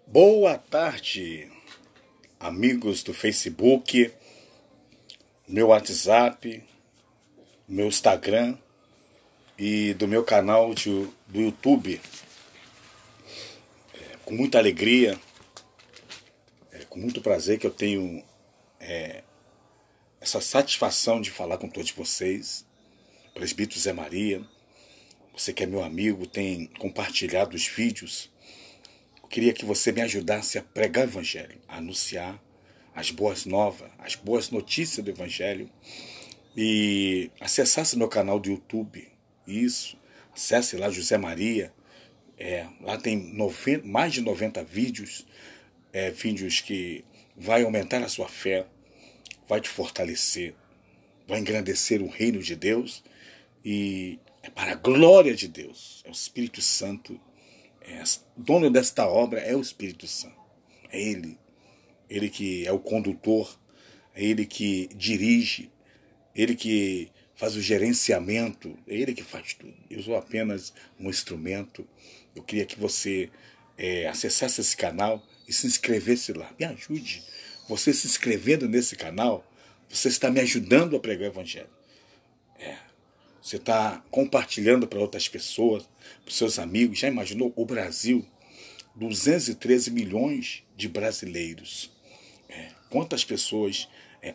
Boa tarde, amigos do Facebook, meu WhatsApp, meu Instagram e do meu canal do YouTube. Com muita alegria, com muito prazer que eu tenho essa satisfação de falar com todos vocês. Presbítero Zé Maria, você que é meu amigo, tem compartilhado os vídeos. Eu queria que você me ajudasse a pregar o Evangelho, a anunciar as boas novas, as boas notícias do Evangelho. E acessasse meu canal do YouTube. Isso, acesse lá José Maria. Lá tem mais de 90 vídeos. Vídeos que vai aumentar a sua fé, vai te fortalecer, vai engrandecer o reino de Deus. E é para a glória de Deus. É o Espírito Santo. O dono desta obra é o Espírito Santo. É Ele. Ele que é o condutor. É Ele que dirige. Ele que faz o gerenciamento. É Ele que faz tudo. Eu sou apenas um instrumento. Eu queria que você acessasse esse canal e se inscrevesse lá. Me ajude. Você se inscrevendo nesse canal, você está me ajudando a pregar o Evangelho. Você está compartilhando para outras pessoas, para os seus amigos. Já imaginou o Brasil? 213 milhões de brasileiros. Quantas pessoas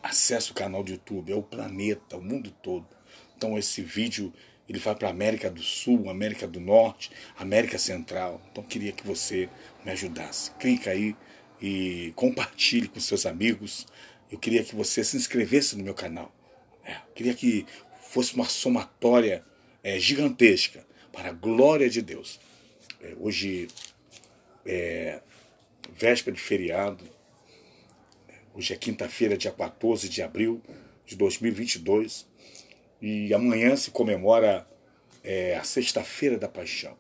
acessam o canal do YouTube? É o planeta, o mundo todo. Então esse vídeo ele vai para a América do Sul, América do Norte, América Central. Então queria que você me ajudasse. Clica aí e compartilhe com seus amigos. Eu queria que você se inscrevesse no meu canal. Queria que fosse uma somatória gigantesca para a glória de Deus. Hoje é véspera de feriado. Hoje é quinta-feira, dia 14 de abril de 2022. E amanhã se comemora a sexta-feira da paixão.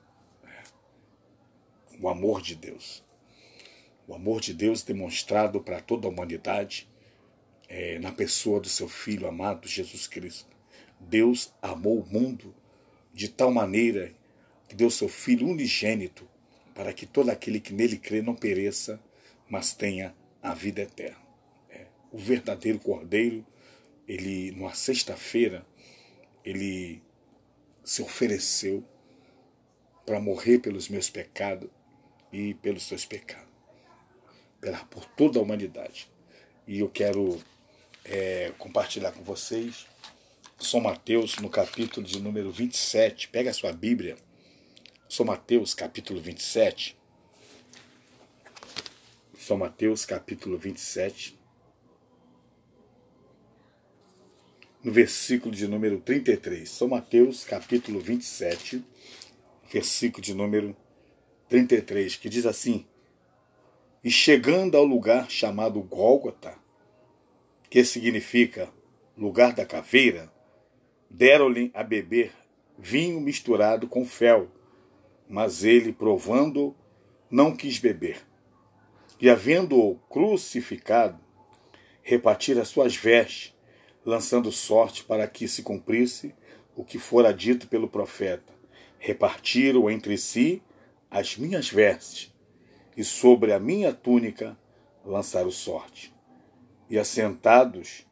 O amor de Deus. O amor de Deus demonstrado para toda a humanidade na pessoa do seu Filho amado, Jesus Cristo. Deus amou o mundo de tal maneira que deu seu Filho unigênito para que todo aquele que nele crê não pereça, mas tenha a vida eterna. O verdadeiro Cordeiro, ele, numa sexta-feira, ele se ofereceu para morrer pelos meus pecados e pelos seus pecados, por toda a humanidade. E eu quero compartilhar com vocês São Mateus, no capítulo de número 27. Pega a sua Bíblia. São Mateus, capítulo 27. São Mateus, capítulo 27. No versículo de número 33. São Mateus, capítulo 27, versículo de número 33, que diz assim: E chegando ao lugar chamado Gólgota, que significa lugar da caveira, deram-lhe a beber vinho misturado com fel, mas ele, provando, não quis beber. E havendo-o crucificado, repartira as suas vestes, lançando sorte para que se cumprisse o que fora dito pelo profeta. Repartiram entre si as minhas vestes, e sobre a minha túnica lançaram sorte. E assentados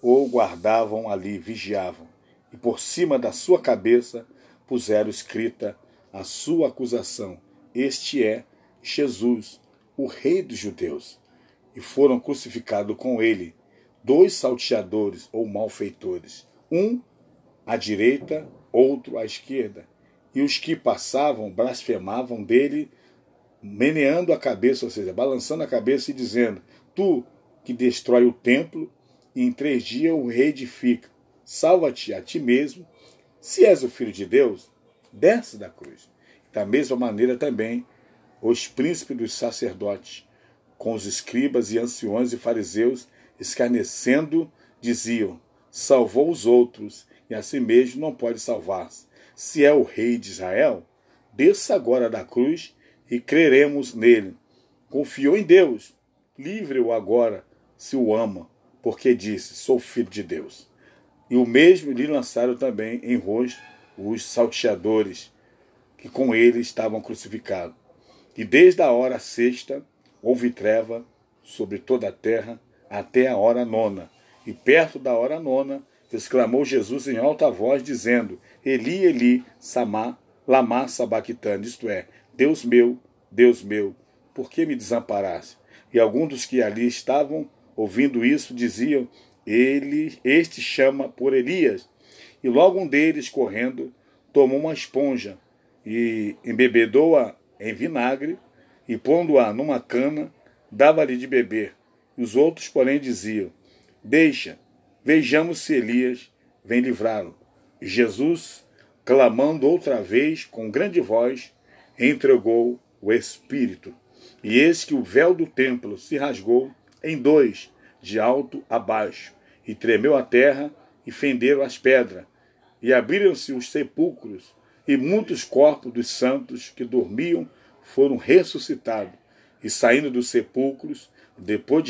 o guardavam ali, vigiavam, e por cima da sua cabeça puseram escrita a sua acusação: Este é Jesus, o Rei dos Judeus. E foram crucificados com ele 2 salteadores ou malfeitores, um à direita, outro à esquerda. E os que passavam blasfemavam dele, meneando a cabeça, ou seja, balançando a cabeça e dizendo: Tu que destrói o templo e em 3 dias o reedifica, salva-te a ti mesmo. Se és o Filho de Deus, desce da cruz. Da mesma maneira também os príncipes dos sacerdotes, com os escribas e anciões e fariseus, escarnecendo, diziam: Salvou os outros, e a si mesmo não pode salvar-se. Se é o Rei de Israel, desça agora da cruz e creremos nele. Confiou em Deus, livre-o agora, se o ama, porque disse: Sou filho de Deus. E o mesmo lhe lançaram também em rosto os salteadores, que com ele estavam crucificados. E desde a hora sexta houve treva sobre toda a terra até a hora nona. E perto da hora nona exclamou Jesus em alta voz, dizendo: Eli, Eli, lama sabachthani, isto é, Deus meu, por que me desamparaste? E alguns dos que ali estavam ouvindo isso diziam: Este chama por Elias. E logo um deles, correndo, tomou uma esponja e embebedou-a em vinagre e, pondo-a numa cana, dava-lhe de beber. E os outros, porém, diziam: Deixa, vejamos se Elias vem livrá-lo. E Jesus, clamando outra vez com grande voz, entregou o Espírito. E eis que o véu do templo se rasgou em dois, de alto a baixo, e tremeu a terra, e fenderam as pedras, e abriram-se os sepulcros, e muitos corpos dos santos que dormiam foram ressuscitados, e saindo dos sepulcros, depois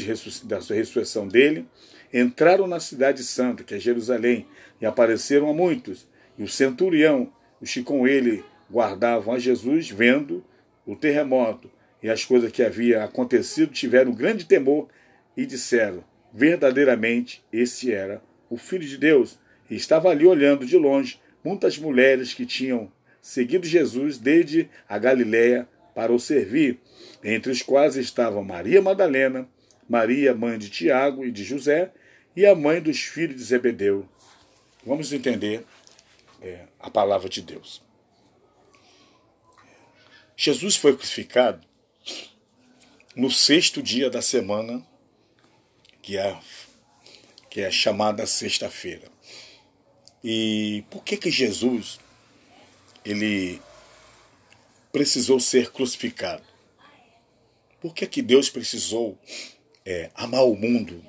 da ressurreição dele, entraram na cidade santa, que é Jerusalém, e apareceram a muitos. E o centurião, os que com ele guardavam a Jesus, vendo o terremoto e as coisas que havia acontecido, tiveram grande temor e disseram: verdadeiramente esse era o Filho de Deus. E estava ali olhando de longe muitas mulheres que tinham seguido Jesus desde a Galiléia para o servir, entre os quais estavam Maria Madalena, Maria, mãe de Tiago e de José, e a mãe dos filhos de Zebedeu. Vamos entender a palavra de Deus. Jesus foi crucificado no sexto dia da semana, que é chamada sexta-feira. E por que Jesus ele precisou ser crucificado? Por que Deus precisou amar o mundo?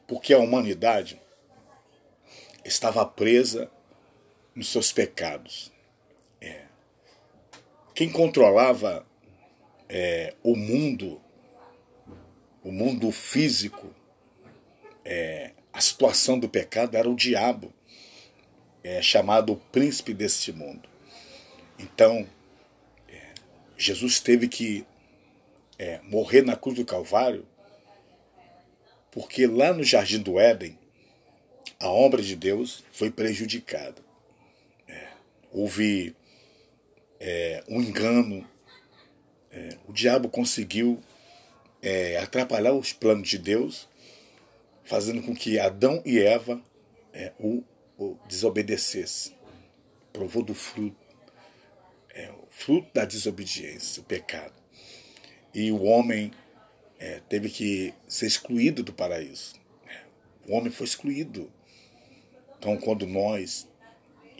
Porque a humanidade estava presa nos seus pecados. Quem controlava o mundo físico, a situação do pecado, era o diabo, chamado o príncipe deste mundo. Então, Jesus teve que morrer na cruz do Calvário, porque lá no Jardim do Éden, a obra de Deus foi prejudicada. Houve um engano, o diabo conseguiu atrapalhar os planos de Deus, fazendo com que Adão e Eva o desobedecessem. Provou do fruto, o fruto da desobediência, o pecado. E o homem teve que ser excluído do paraíso. O homem foi excluído. Então, quando nós,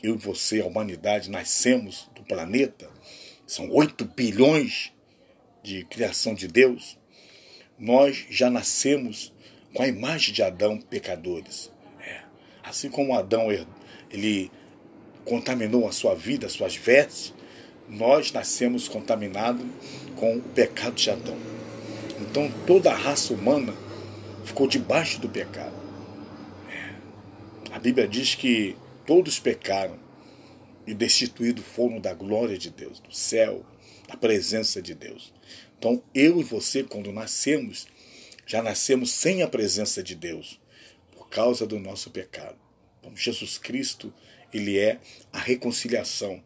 eu e você, a humanidade, nascemos do planeta, são 8 bilhões de criação de Deus, nós já nascemos com a imagem de Adão, pecadores. Assim como Adão ele contaminou a sua vida, as suas vestes, nós nascemos contaminados com o pecado de Adão. Então toda a raça humana ficou debaixo do pecado. A Bíblia diz que todos pecaram e destituídos foram da glória de Deus, do céu, da presença de Deus. Então eu e você, quando nascemos, já nascemos sem a presença de Deus, por causa do nosso pecado. Então Jesus Cristo, ele é a reconciliação.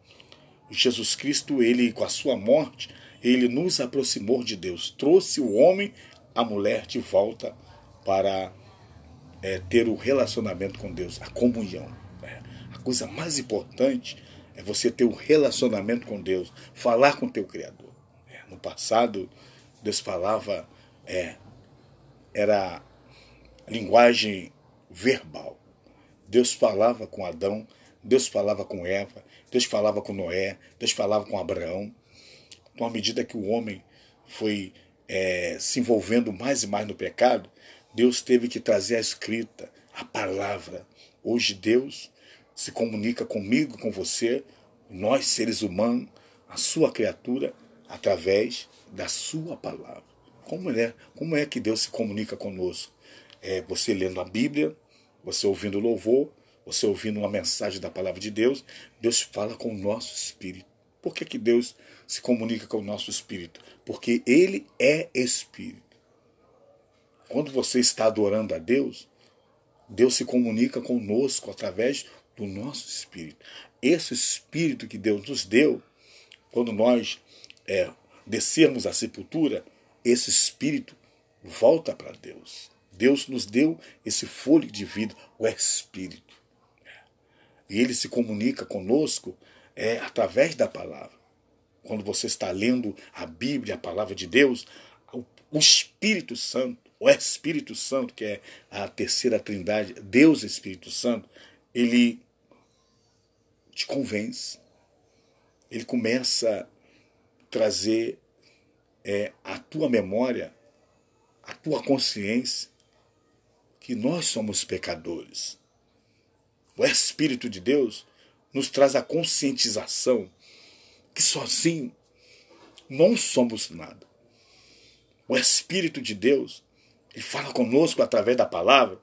Jesus Cristo, ele com a sua morte, ele nos aproximou de Deus, trouxe o homem, a mulher de volta para ter o relacionamento com Deus, a comunhão. A coisa mais importante é você ter um relacionamento com Deus, falar com o teu Criador. No passado, Deus falava, era linguagem verbal. Deus falava com Adão, Deus falava com Eva, Deus falava com Noé, Deus falava com Abraão. Então, à medida que o homem foi se envolvendo mais e mais no pecado, Deus teve que trazer a escrita, a palavra. Hoje Deus se comunica comigo, com você, nós seres humanos, a sua criatura, através da sua palavra. Como é que Deus se comunica conosco? Você lendo a Bíblia, você ouvindo louvor, você ouvindo uma mensagem da palavra de Deus, Deus fala com o nosso espírito. Por que Deus se comunica com o nosso espírito? Porque Ele é espírito. Quando você está adorando a Deus, Deus se comunica conosco através do nosso espírito. Esse espírito que Deus nos deu, quando nós descermos à sepultura, esse espírito volta para Deus. Deus nos deu esse fôlego de vida, o espírito. E ele se comunica conosco através da palavra. Quando você está lendo a Bíblia, a palavra de Deus, o Espírito Santo, o Espírito Santo, que é a terceira trindade, Deus Espírito Santo, ele te convence. Ele começa a trazer à tua memória, à tua consciência, que nós somos pecadores. O Espírito de Deus nos traz a conscientização que sozinho não somos nada. O Espírito de Deus, ele fala conosco através da palavra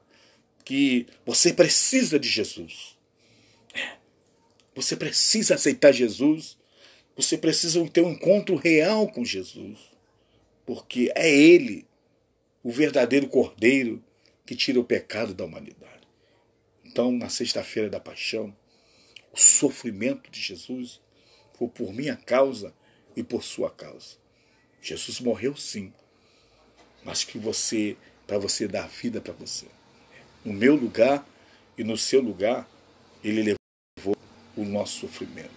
que você precisa de Jesus. Você precisa aceitar Jesus. Você precisa ter um encontro real com Jesus. Porque é Ele, o verdadeiro Cordeiro, que tira o pecado da humanidade. Então, na sexta-feira da paixão, o sofrimento de Jesus foi por minha causa e por sua causa. Jesus morreu sim, mas que para você dar vida para você. No meu lugar e no seu lugar, ele levou o nosso sofrimento.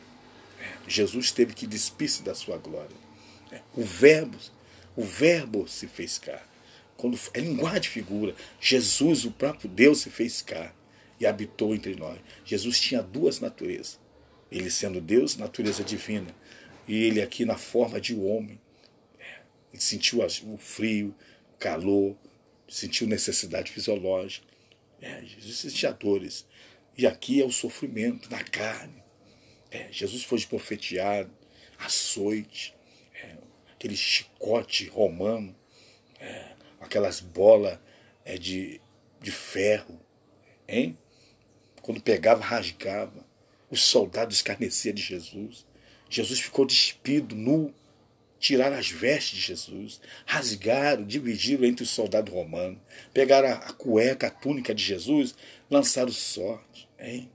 Jesus teve que despir-se da sua glória. O verbo se fez carne. Quando é linguagem de figura, Jesus, o próprio Deus, se fez carne e habitou entre nós. Jesus tinha duas naturezas. Ele sendo Deus, natureza divina. E ele aqui na forma de homem. Ele sentiu o frio, o calor, sentiu necessidade fisiológica. Jesus sentia dores. E aqui é o sofrimento na carne. Jesus foi esbofeteado, açoite, aquele chicote romano, aquelas bolas de ferro, hein? Quando pegava, rasgava. Os soldados escarneciam de Jesus. Jesus ficou despido, nu. Tiraram as vestes de Jesus, rasgaram, dividiram entre os soldados romanos, pegaram a cueca, a túnica de Jesus, lançaram sorte. Hein?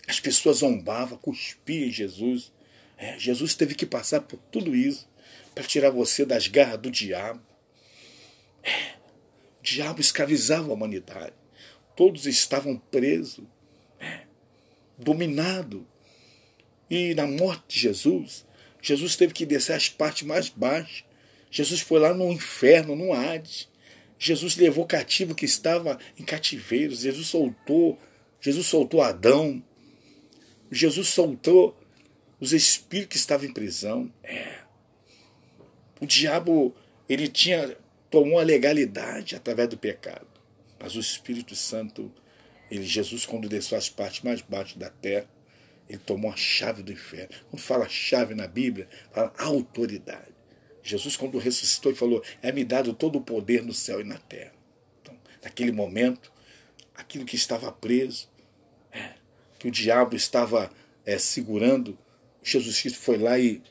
As pessoas zombavam, cuspiam em Jesus. Jesus teve que passar por tudo isso para tirar você das garras do diabo. O diabo escravizava a humanidade. Todos estavam presos, dominados. E na morte de Jesus, Jesus teve que descer às partes mais baixas. Jesus foi lá no inferno, no Hades. Jesus levou cativo que estava em cativeiro. Jesus soltou Adão. Jesus soltou os espíritos que estavam em prisão. O diabo, ele tomou a legalidade através do pecado. Mas o Espírito Santo, Jesus, quando desceu às partes mais baixas da terra, ele tomou a chave do inferno. Quando fala chave na Bíblia, fala autoridade. Jesus, quando ressuscitou, ele falou: é-me dado todo o poder no céu e na terra. Então, naquele momento, aquilo que estava preso, que o diabo estava segurando, Jesus Cristo foi lá e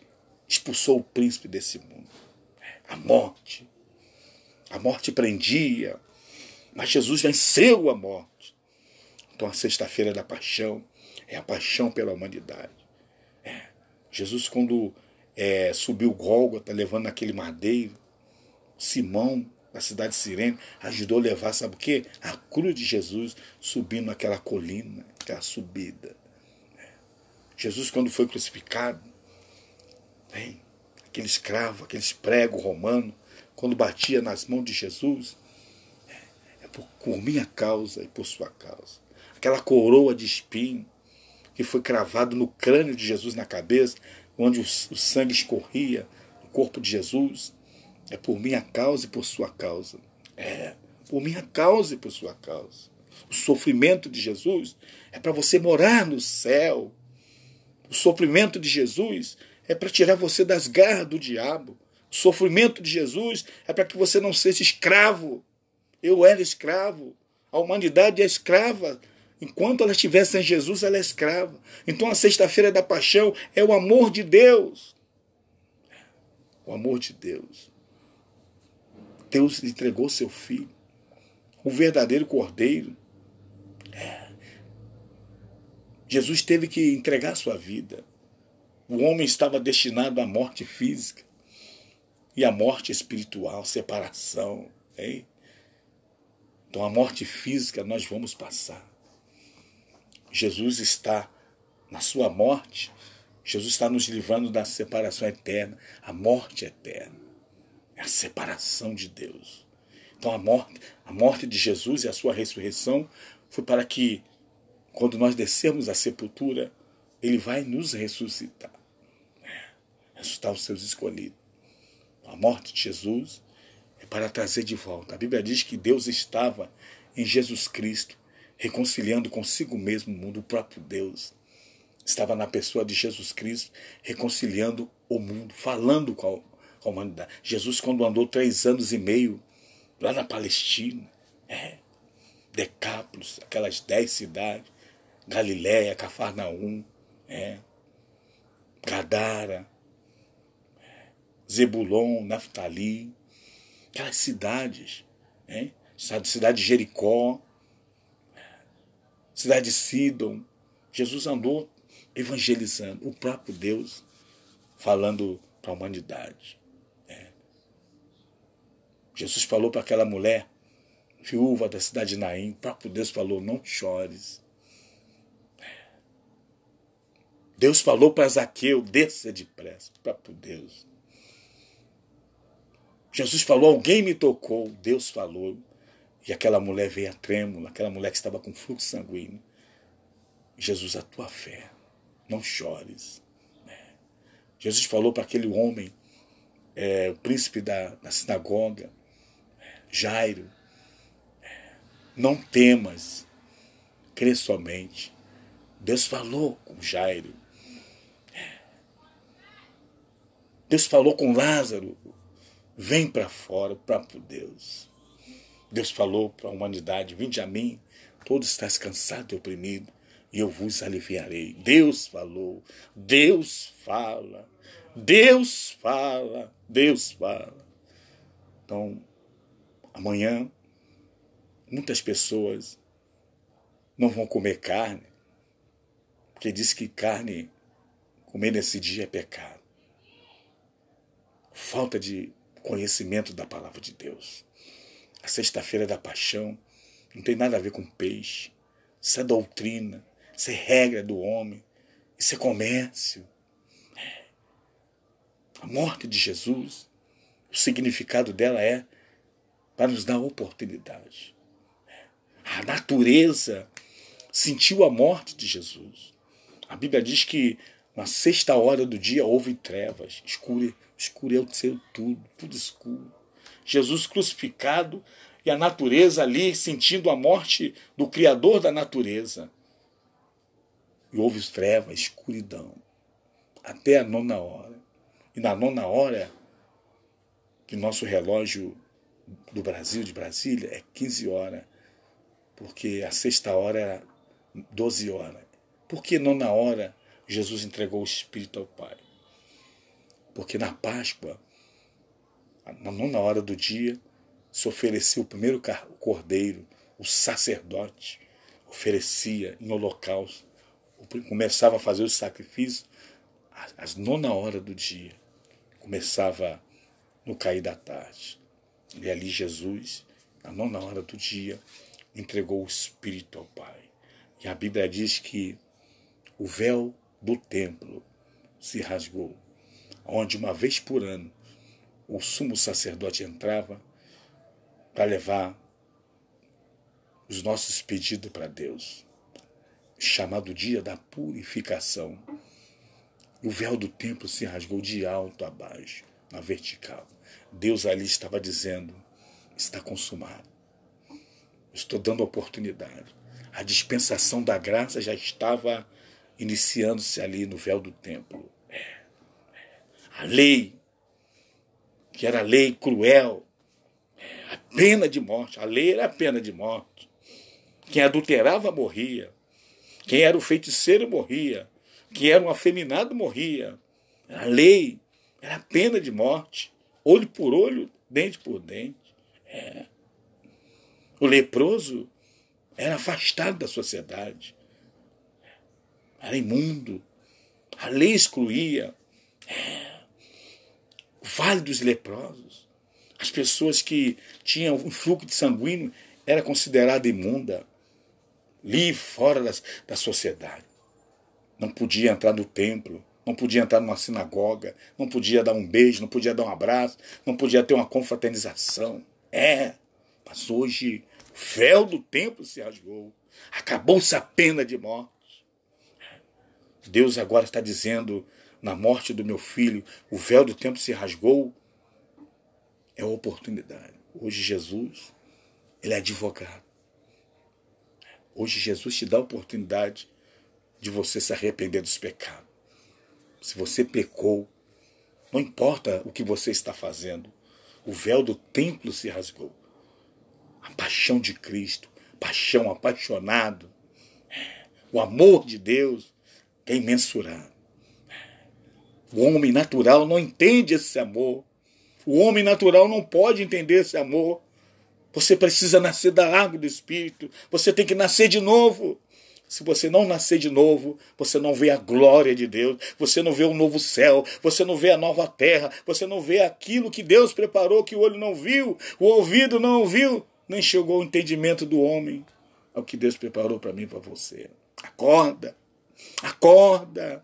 expulsou o príncipe desse mundo. A morte. A morte prendia, mas Jesus venceu a morte. Então, a sexta-feira da paixão é a paixão pela humanidade. Jesus, quando subiu o Gólgota, levando aquele madeiro, Simão, da cidade de Cirene, ajudou a levar, sabe o quê? A cruz de Jesus, subindo aquela colina, aquela subida. Jesus, quando foi crucificado, aquele escravo, aqueles pregos romanos, quando batia nas mãos de Jesus, por minha causa e por sua causa. Aquela coroa de espinho que foi cravado no crânio de Jesus, na cabeça, onde o sangue escorria no corpo de Jesus, é por minha causa e por sua causa. Por minha causa e por sua causa. O sofrimento de Jesus é para você morar no céu. O sofrimento de Jesus é para tirar você das garras do diabo. O sofrimento de Jesus é para que você não seja escravo. Eu era escravo. A humanidade é escrava Enquanto ela estiver sem Jesus, ela é escrava. Então a sexta-feira da paixão é o amor de Deus. O amor de Deus. Deus entregou seu filho, o verdadeiro cordeiro. Jesus teve que entregar sua vida. O homem estava destinado à morte física e à morte espiritual, separação. Hein? Então a morte física nós vamos passar. Jesus está na sua morte. Jesus está nos livrando da separação eterna. A morte eterna é a separação de Deus. Então a morte de Jesus e a sua ressurreição foi para que, quando nós descermos à sepultura, ele vai nos ressuscitar. Ressuscitar os seus escolhidos. A morte de Jesus é para trazer de volta. A Bíblia diz que Deus estava em Jesus Cristo, reconciliando consigo mesmo o mundo. O próprio Deus estava na pessoa de Jesus Cristo, reconciliando o mundo, falando com a humanidade. Jesus, quando andou 3 anos e meio lá na Palestina, Decápolis, aquelas 10 cidades, Galiléia, Cafarnaum, Gadara, Zebulon, Naftali, aquelas cidades, cidade de Jericó, cidade de Sidom. Jesus andou evangelizando, o próprio Deus falando para a humanidade. Jesus falou para aquela mulher, viúva da cidade de Naim, o próprio Deus falou: não chores. Deus falou para Zaqueu: desça depressa, o próprio Deus. Jesus falou: alguém me tocou. Deus falou. E aquela mulher veio a trêmula, aquela mulher que estava com fluxo sanguíneo. Jesus, a tua fé, não chores. Jesus falou para aquele homem, o príncipe da sinagoga, Jairo: não temas, crê somente. Deus falou com Jairo. Deus falou com Lázaro: vem para fora, o próprio Deus. Deus falou para a humanidade: vinde a mim, todos estáis cansados e oprimidos, e eu vos aliviarei. Deus falou, Deus fala, Deus fala, Deus fala. Então, amanhã, muitas pessoas não vão comer carne, porque diz que carne, comer nesse dia é pecado. Falta de conhecimento da palavra de Deus. A sexta-feira da paixão não tem nada a ver com peixe. Isso é doutrina, isso é regra do homem, isso é comércio. A morte de Jesus, o significado dela é para nos dar oportunidade. A natureza sentiu a morte de Jesus. A Bíblia diz que na 6ª do dia houve trevas, escureceu tudo escuro. Jesus crucificado e a natureza ali sentindo a morte do Criador da natureza. E houve trevas, escuridão, até a 9ª hora. E na 9ª hora, que nosso relógio do Brasil, de Brasília, é 15 horas, porque a 6ª hora era 12 horas. Por que 9ª hora Jesus entregou o Espírito ao Pai? Porque na Páscoa, na 9ª hora do dia, se oferecia o primeiro cordeiro, o sacerdote oferecia em holocausto, começava a fazer o sacrifício às 9ª hora do dia, começava no cair da tarde. E ali Jesus, na 9ª hora do dia, entregou o Espírito ao Pai. E a Bíblia diz que o véu do templo se rasgou, onde uma vez por ano o sumo sacerdote entrava para levar os nossos pedidos para Deus, chamado dia da purificação. E o véu do templo se rasgou de alto a baixo, na vertical. Deus ali estava dizendo: está consumado. Estou dando oportunidade. A dispensação da graça já estava iniciando-se ali no véu do templo. A lei, que era lei cruel, a pena de morte. A lei era a pena de morte. Quem adulterava morria. Quem era o feiticeiro morria. Quem era um afeminado morria. Era lei, era pena de morte. Olho por olho, dente por dente. O leproso era afastado da sociedade. Era imundo. A lei excluía. O vale dos leprosos. As pessoas que tinham um fluxo de sanguíneo era considerada imunda. Livre, fora da sociedade. Não podia entrar no templo. Não podia entrar numa sinagoga. Não podia dar um beijo. Não podia dar um abraço. Não podia ter uma confraternização. Mas hoje o véu do templo se rasgou. Acabou-se a pena de morte. Deus agora está dizendo, na morte do meu filho, o véu do templo se rasgou. É uma oportunidade. Hoje Jesus, ele é advogado. Hoje Jesus te dá a oportunidade de você se arrepender dos pecados. Se você pecou, não importa o que você está fazendo, o véu do templo se rasgou. A paixão de Cristo, paixão apaixonado, o amor de Deus é imensurável. O homem natural não entende esse amor. O homem natural não pode entender esse amor. Você precisa nascer da água do Espírito. Você tem que nascer de novo. Se você não nascer de novo, você não vê a glória de Deus. Você não vê o novo céu. Você não vê a nova terra. Você não vê aquilo que Deus preparou, que o olho não viu, o ouvido não ouviu, nem chegou ao entendimento do homem. É o que Deus preparou para mim e para você. Acorda. Acorda.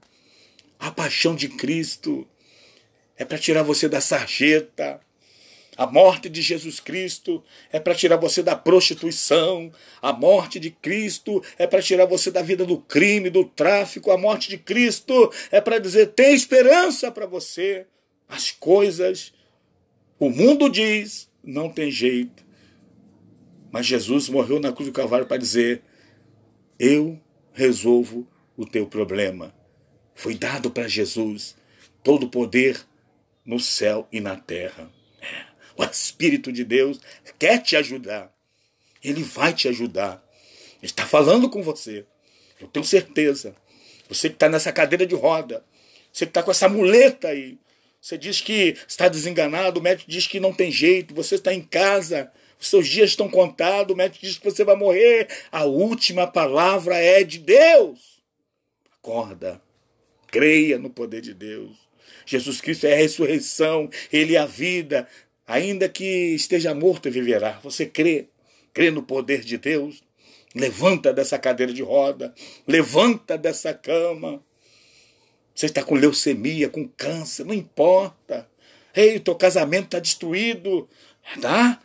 A paixão de Cristo é para tirar você da sarjeta. A morte de Jesus Cristo é para tirar você da prostituição. A morte de Cristo é para tirar você da vida do crime, do tráfico. A morte de Cristo é para dizer, tem esperança para você. As coisas, o mundo diz, não tem jeito. Mas Jesus morreu na cruz do Calvário para dizer, eu resolvo o teu problema. Foi dado para Jesus todo o poder no céu e na terra. O Espírito de Deus quer te ajudar. Ele vai te ajudar. Ele está falando com você. Eu tenho certeza. Você que está nessa cadeira de roda. Você que está com essa muleta aí. Você diz que está desenganado. O médico diz que não tem jeito. Você está em casa. Os seus dias estão contados. O médico diz que você vai morrer. A última palavra é de Deus. Acorda. Creia no poder de Deus. Jesus Cristo é a ressurreição. Ele é a vida. Ainda que esteja morto, viverá. Você crê no poder de Deus? Levanta dessa cadeira de roda. Levanta dessa cama. Você está com leucemia, com câncer, não importa. Ei, teu casamento está destruído. Tá?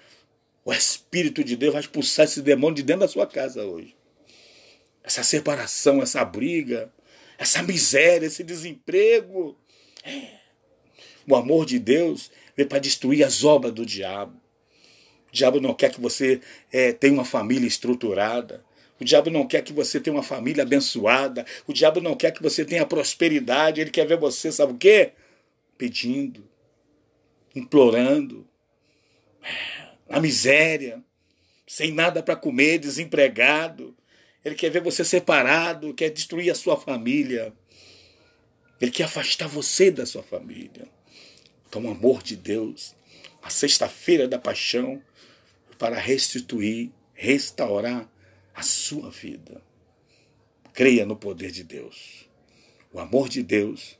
O Espírito de Deus vai expulsar esse demônio de dentro da sua casa hoje. Essa separação, essa briga, essa miséria, esse desemprego. O amor de Deus veio para destruir as obras do diabo. O diabo não quer que você tenha uma família estruturada. O diabo não quer que você tenha uma família abençoada. O diabo não quer que você tenha prosperidade. Ele quer ver você, sabe o quê? Pedindo, implorando, na miséria, sem nada para comer, desempregado. Ele quer ver você separado, quer destruir a sua família. Ele quer afastar você da sua família. Então, o amor de Deus, a sexta-feira da paixão, para restituir, restaurar a sua vida. Creia no poder de Deus. O amor de Deus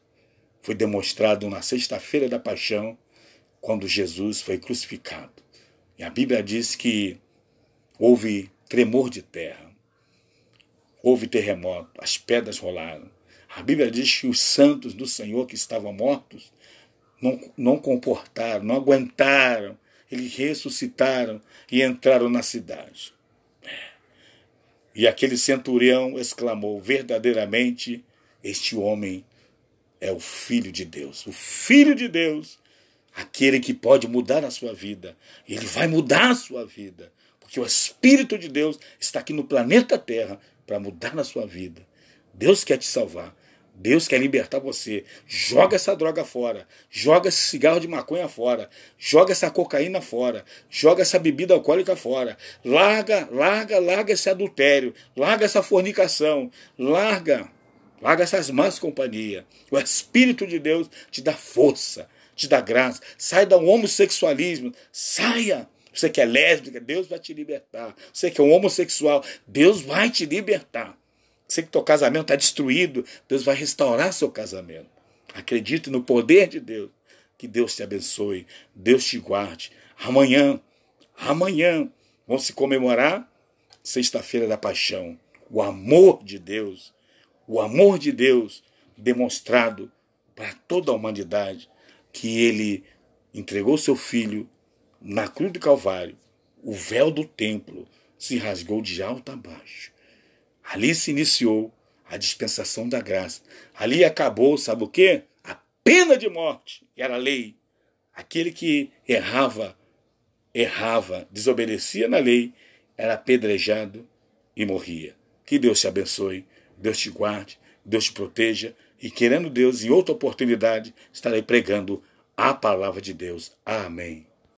foi demonstrado na sexta-feira da paixão, quando Jesus foi crucificado. E a Bíblia diz que houve tremor de terra, houve terremoto, as pedras rolaram. A Bíblia diz que os santos do Senhor que estavam mortos não comportaram, não aguentaram. Eles ressuscitaram e entraram na cidade. E aquele centurião exclamou, verdadeiramente, este homem é o Filho de Deus. O Filho de Deus, aquele que pode mudar a sua vida. Ele vai mudar a sua vida. Porque o Espírito de Deus está aqui no planeta Terra para mudar a sua vida. Deus quer te salvar. Deus quer libertar você. Joga essa droga fora. Joga esse cigarro de maconha fora. Joga essa cocaína fora. Joga essa bebida alcoólica fora. Larga esse adultério. Larga essa fornicação. Larga essas más companhias. O Espírito de Deus te dá força, te dá graça. Sai do homossexualismo. Saia. Você que é lésbica, Deus vai te libertar. Você que é um homossexual, Deus vai te libertar. Você que teu casamento está destruído, Deus vai restaurar seu casamento. Acredite no poder de Deus. Que Deus te abençoe, Deus te guarde. Amanhã, vão se comemorar Sexta-feira da Paixão. O amor de Deus demonstrado para toda a humanidade, que Ele entregou seu Filho na cruz do Calvário. O véu do templo se rasgou de alto a baixo. Ali se iniciou a dispensação da graça. Ali acabou, sabe o quê? A pena de morte, que era a lei. Aquele que errava, desobedecia na lei, era apedrejado e morria. Que Deus te abençoe, Deus te guarde, Deus te proteja. E querendo Deus, em outra oportunidade, estarei pregando a palavra de Deus. Amém.